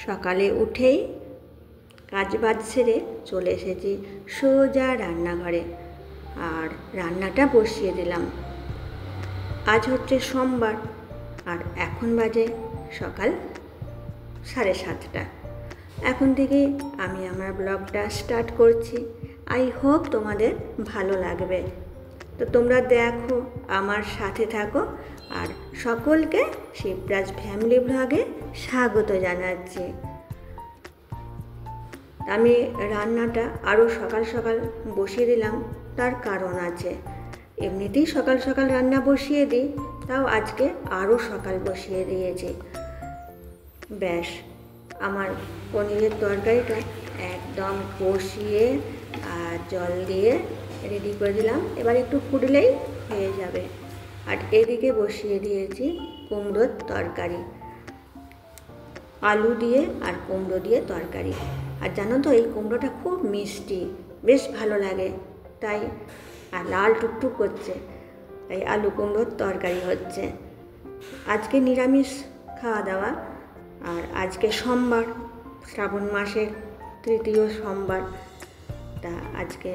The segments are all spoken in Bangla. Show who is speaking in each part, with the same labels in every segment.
Speaker 1: সকালে উঠেই কাজবাজ সেরে চলে এসেছি সোজা রান্নাঘরে, আর রান্নাটা বসিয়ে দিলাম। আজ হচ্ছে সোমবার, আর এখন বাজে সকাল 7:30। এখন থেকে আমি আমার ব্লগটা স্টার্ট করছি। আই হোপ তোমাদের ভালো লাগবে। তো তোমরা দেখো, আমার সাথে থাকো, আর সকলকে শিবরাজ ফ্যামিলি ব্লগে স্বাগত জানাচ্ছি। আমি রান্নাটা আরও সকাল সকাল বসিয়ে দিলাম, তার কারণ আছে। এমনিতেই সকাল সকাল রান্না বসিয়ে দিই, তাও আজকে আরও সকাল বসিয়ে দিয়েছি। ব্যাস, আমার পনিরের তরকারিটা একদম কষিয়ে আর জল দিয়ে রেডি করে দিলাম। এবার একটু ফুটলেই হয়ে যাবে। আর এদিকে বসিয়ে দিয়েছি কুমড়োর তরকারি, আলু দিয়ে আর কুমড়ো দিয়ে তরকারি। আর জানো তো, এই কুমড়োটা খুব মিষ্টি, বেশ ভালো লাগে, তাই আর লাল টুকটুক করছে, তাই আলু কুমড়োর তরকারি হচ্ছে। আজকে নিরামিষ খাওয়া দাওয়া, আর আজকে সোমবার, শ্রাবণ মাসের 3য় সোমবার। তা আজকে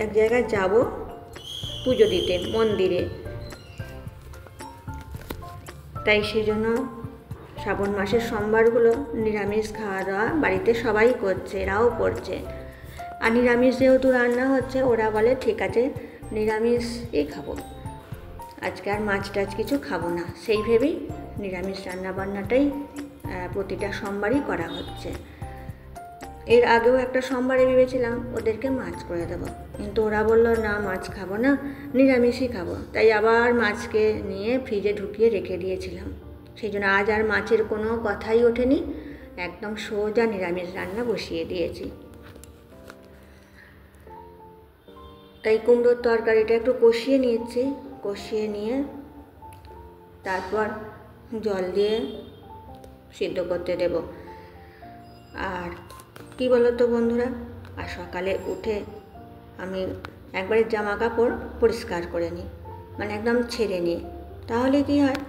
Speaker 1: এক জায়গায় যাব পুজো দিতে, মন্দিরে। তাই সেই জন্য শ্রাবণ মাসের সোমবারগুলো নিরামিষ খাওয়া দাওয়া বাড়িতে সবাই করছে, এরাও করছে। আর নিরামিষ যেহেতু রান্না হচ্ছে, ওরা বলে ঠিক আছে নিরামিষই খাবো, আজকে আর মাছ টাছ কিছু খাবো না। সেই ভেবেই নিরামিষ রান্নাবান্নাটাই প্রতিটা সোমবারই করা হচ্ছে। এর আগেও একটা সোমবারে ভেবেছিলাম ওদেরকে মাছ করে দেবো, কিন্তু ওরা বললো না, মাছ খাবো না, নিরামিষই খাবো। তাই আবার মাছকে নিয়ে ফ্রিজে ঢুকিয়ে রেখে দিয়েছিলাম। সেই জন্য আজ আর মাছের কোনো কথাই ওঠেনি, একদম সোজা নিরামিষ রান্না বসিয়ে দিয়েছি। তাই কুমড়োর তরকারিটা একটু কষিয়ে নিয়েছি, কষিয়ে নিয়ে তারপর জল দিয়ে সিদ্ধ করতে দেব। আর কি বলো তো বন্ধুরা, আর সকালে উঠে আমি একবারে জামা কাপড় পরিষ্কার করে নিই, মানে একদম ছেড়ে নিই। তাহলে কি হয়,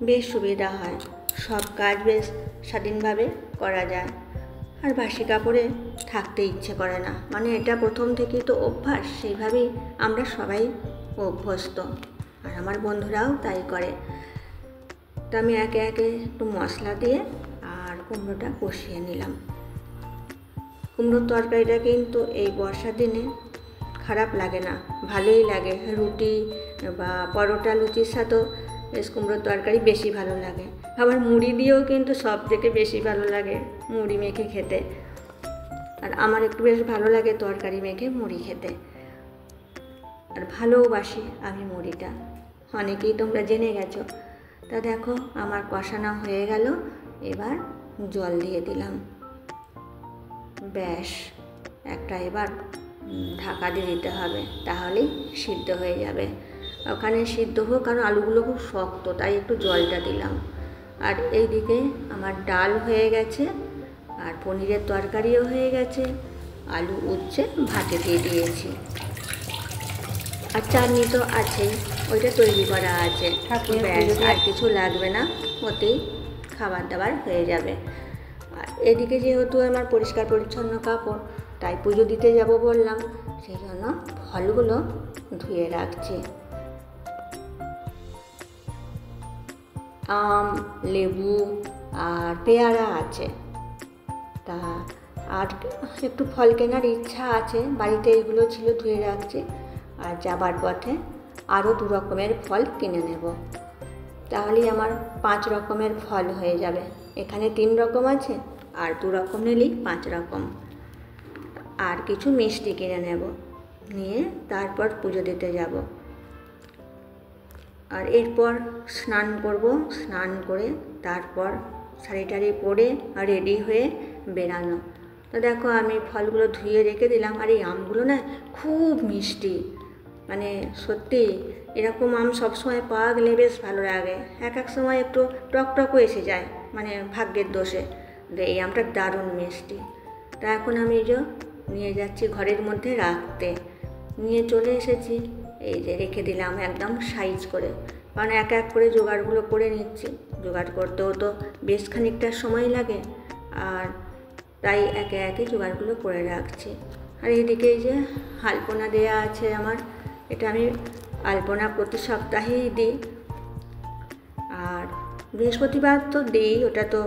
Speaker 1: বেশ সুবিধা হয়, সব কাজ বেশ স্বাধীনভাবে করা যায়। আর বাসি কাপড়ে থাকতে ইচ্ছে করে না, মানে এটা প্রথম থেকেই তো অভ্যাস, সেইভাবেই আমরা সবাই অভ্যস্ত, আর আমার বন্ধুরাও তাই করে। তো আমি একে একে একটু মশলা দিয়ে আর কুমড়োটা কষিয়ে নিলাম। কুমড়োর তরকারিটা কিন্তু এই বর্ষার দিনে খারাপ লাগে না, ভালোই লাগে। রুটি বা পরোটা, লুচির সাথেও বেশ কুমড়োর তরকারি বেশি ভালো লাগে। আবার মুড়ি দিয়েও কিন্তু সব থেকে বেশি ভালো লাগে মুড়ি মেখে খেতে। আর আমার একটু বেশ ভালো লাগে তরকারি মেখে মুড়ি খেতে, আর ভালোবাসি আমি মুড়িটা, অনেকেই তোমরা জেনে গেছো। তা দেখো, আমার কষানো হয়ে গেল, এবার জল দিয়ে দিলাম। ব্যাস, একটা এবার ঢাকা দিয়ে দিতে হবে, তাহলেই সিদ্ধ হয়ে যাবে। ওখানে সিদ্ধ হোক, কারণ আলুগুলো খুব শক্ত, তাই একটু জলটা দিলাম। আর এইদিকে আমার ডাল হয়ে গেছে, আর পনিরের তরকারিও হয়ে গেছে, আলু উচ্ছে ভাতে দিয়ে দিয়েছি। আর চাটনি তো আছেই, ওইটা তৈরি করা আছে। ব্যাস, আর কিছু লাগবে না, ওতেই খাবার দাবার হয়ে যাবে। আর এদিকে যেহেতু আমার পরিষ্কার পরিচ্ছন্ন কাপড়, তাই পুজো দিতে যাব বললাম, সেই জন্য ফলগুলো ধুয়ে রাখছি। আম, লেবু আর পেয়ারা আছে। তা আর একটু ফল কেনার ইচ্ছা আছে, বাড়িতে এগুলো ছিল, ধুয়ে রাখছি। আর যাবার পথে আরও 2 রকমের ফল কিনে নেব, তাহলেই আমার 5 রকমের ফল হয়ে যাবে। এখানে 3 রকম আছে, আর 2 রকম নিলেই 5 রকম। আর কিছু মিষ্টি কিনে নেব, নিয়ে তারপর পুজো দিতে যাব। আর এরপর স্নান করব, স্নান করে তারপর শাড়ি টাড়ি পরে রেডি হয়ে বেরানো। তো দেখো, আমি ফলগুলো ধুয়ে রেখে দিলাম। আর এই আমগুলো না খুব মিষ্টি, মানে সত্যি এরকম আম সবসময় পাওয়া গেলে বেশ ভালো লাগে। এক এক সময় একটু টক টকও এসে যায়, মানে ভাগ্যের দোষে। এই আমটা দারুণ মিষ্টি। তা এখন আমি যে নিয়ে যাচ্ছি ঘরের মধ্যে রাখতে। নিয়ে চলে এসেছি, এই যে রেখে দিলাম একদম সাইজ করে, কারণ এক এক করে জোগাড়গুলো করে নিচ্ছি। জোগাড় করতেও তো বেশ খানিকটা সময় লাগে, আর তাই একে একে জোগাড়গুলো করে রাখছি। আর এদিকে এই যে আলপনা দেয়া আছে আমার, এটা আমি আলপনা প্রতি সপ্তাহেই দিই, আর বৃহস্পতিবার তো দিই, ওটা তো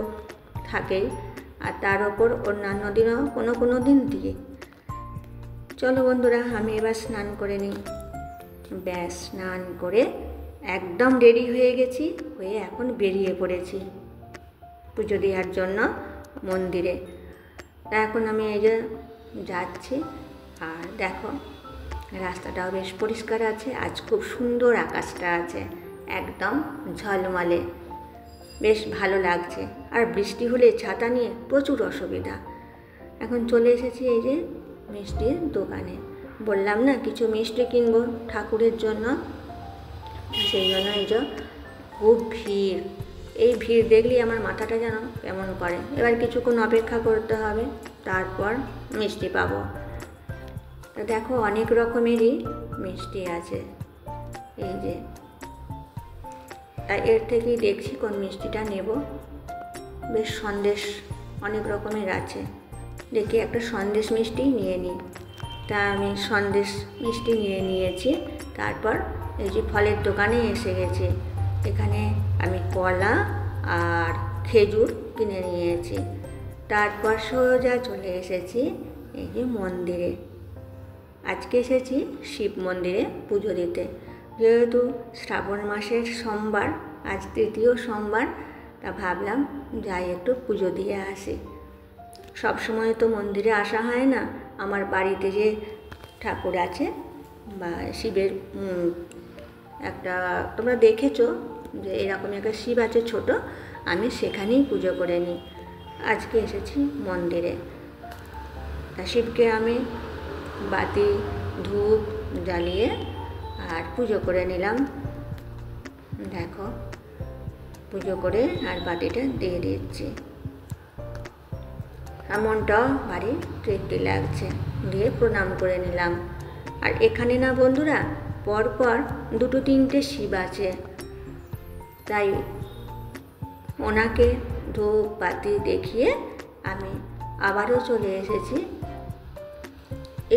Speaker 1: থাকেই, আর তার ওপর অন্যান্য দিনও কোনো দিন দিই। চলো বন্ধুরা, আমি এবার স্নান করে নিই। ব্যাস, স্নান করে একদম রেডি হয়ে গেছি, হয়ে এখন বেরিয়ে পড়েছি পুজো দেওয়ার জন্য মন্দিরে। তা এখন আমি এই যে যাচ্ছি, আর দেখো রাস্তাটাও বেশ পরিষ্কার আছে, আজ খুব সুন্দর আকাশটা আছে, একদম ঝলমলে, বেশ ভালো লাগছে। আর বৃষ্টি হলে ছাতা নিয়ে প্রচুর অসুবিধা। এখন চলে এসেছি এই যে মিষ্টির দোকানে, বললাম না কিছু মিষ্টি কিনবো ঠাকুরের জন্য, সেই জন্য এই যে খুব ভিড়। এই ভিড় দেখলেই আমার মাথাটা যেন কেমন করে। এবার কিছুক্ষণ অপেক্ষা করতে হবে, তারপর মিষ্টি পাবো। তো দেখো অনেক রকমেরই মিষ্টি আছে, এই যে এর থেকেই দেখছি কোন মিষ্টিটা নেব। বেশ সন্দেশ অনেক রকমের আছে, দেখি একটা সন্দেশ মিষ্টি নিয়ে নিই। তা আমি সন্দেশ মিষ্টি নিয়ে নিয়েছি। তারপর এই যে ফলের দোকানে এসে গেছি, এখানে আমি কলা আর খেজুর কিনে নিয়েছি। তারপর সোজা চলে এসেছি এই যে মন্দিরে। আজকে এসেছি শিব মন্দিরে পুজো দিতে, যেহেতু শ্রাবণ মাসের সোমবার, আজ তৃতীয় সোমবার, তা ভাবলাম যাই একটু পুজো দিয়ে আসি। সবসময় তো মন্দিরে আসা হয় না, আমার বাড়িতে যে ঠাকুর আছে বা শিবের একটা, তোমরা দেখেছো যে এরকম একটা শিব আছে ছোট, আমি সেখানেই পুজো করে নিই। আজকে এসেছি মন্দিরে, তা শিবকে আমি বাতি ধূপ জ্বালিয়ে আর পুজো করে নিলাম। দেখো পুজো করে আর বাতিটা দিয়ে দিচ্ছি, মনটাও ভারী তৃপ্তি লাগছে। দিয়ে প্রণাম করে নিলাম। আর এখানে না বন্ধুরা পরপর দুটো তিনটে শিব আছে, তাই ওনাকে ধূপ বাতি দেখিয়ে আমি আবারও চলে এসেছি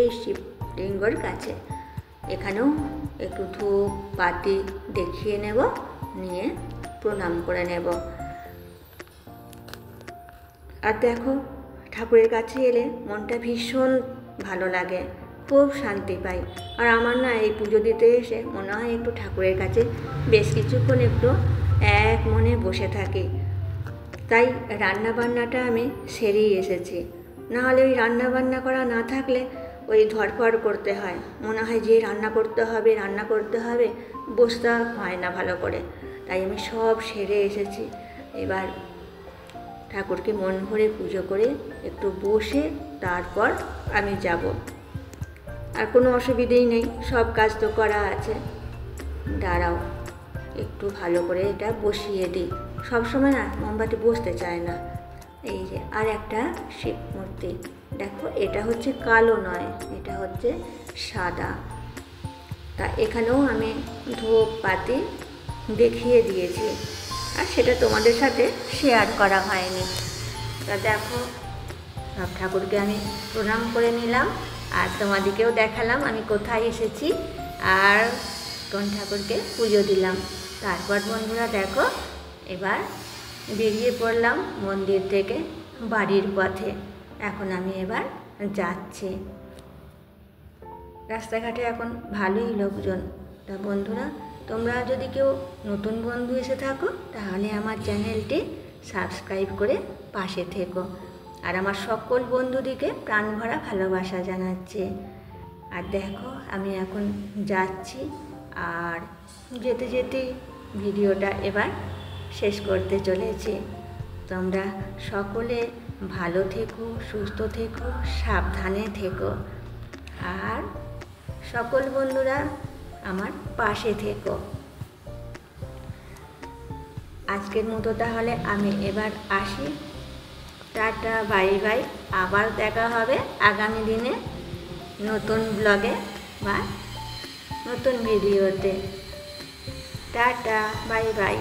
Speaker 1: এই শিবলিঙ্গর কাছে। এখানেও একটু ধূপ বাতি দেখিয়ে নেব, নিয়ে প্রণাম করে নেব। আর দেখো ঠাকুরের কাছে এলে মনটা ভীষণ ভালো লাগে, খুব শান্তি পাই। আর আমার না এই পুজো দিতে এসে মনে হয় একটু ঠাকুরের কাছে বেশ কিছুক্ষণ একটু এক মনে বসে থাকি। তাই রান্নাবান্নাটা আমি সেরেই এসেছি, নাহলে ওই রান্নাবান্না করা না থাকলে ওই ধড়ফড় করতে হয়, মনে হয় যে রান্না করতে হবে, বসতে হয় না ভালো করে। তাই আমি সব সেরে এসেছি। এবার ঠাকুরকে মন ভরে পুজো করে একটু বসে তারপর আমি যাব। আর কোনো অসুবিধেই নেই, সব কাজ তো করা আছে। দাঁড়াও একটু ভালো করে এটা বসিয়ে দিই, সবসময় না মোমবাতি বসতে চায় না। এই যে আর একটা শিব মূর্তি, দেখো এটা হচ্ছে কালো নয়, এটা হচ্ছে সাদা। তা এখানেও আমি ধূপ বাতি দেখিয়ে দিয়েছি, আর সেটা তোমাদের সাথে শেয়ার করা হয়নি। তা দেখো সব ঠাকুরকে আমি প্রণাম করে নিলাম, আর তোমাদেরকেও দেখালাম আমি কোথায় এসেছি আর কোন ঠাকুরকে পুজো দিলাম। তারপর বন্ধুরা দেখো এবার বেরিয়ে পড়লাম মন্দির থেকে বাড়ির পথে। এখন আমি এবার যাচ্ছি। রাস্তাঘাটে এখন ভালোই লোকজন। তা বন্ধুরা তোমরা যদি কেউ নতুন বন্ধু এসে থাকো তাহলে আমার চ্যানেলটি সাবস্ক্রাইব করে পাশে থেকো। আর আমার সকল বন্ধুদিকে প্রাণ ভরা ভালোবাসা জানাচ্ছি। আর দেখো আমি এখন যাচ্ছি, আর যেতে যেতে ভিডিওটা এবার শেষ করতে চলেছি। তোমরা সকলে ভালো থেকো, সুস্থ থেকো, সাবধানে থেকো, আর সকল বন্ধুরা আমার পাশে থেকো। আজকের মতো তাহলে আমি এবার আসি। টাটা, বাই বাই, আবার দেখা হবে আগামী দিনে নতুন ব্লগে বা নতুন ভিডিওতে। Tata, bye bye.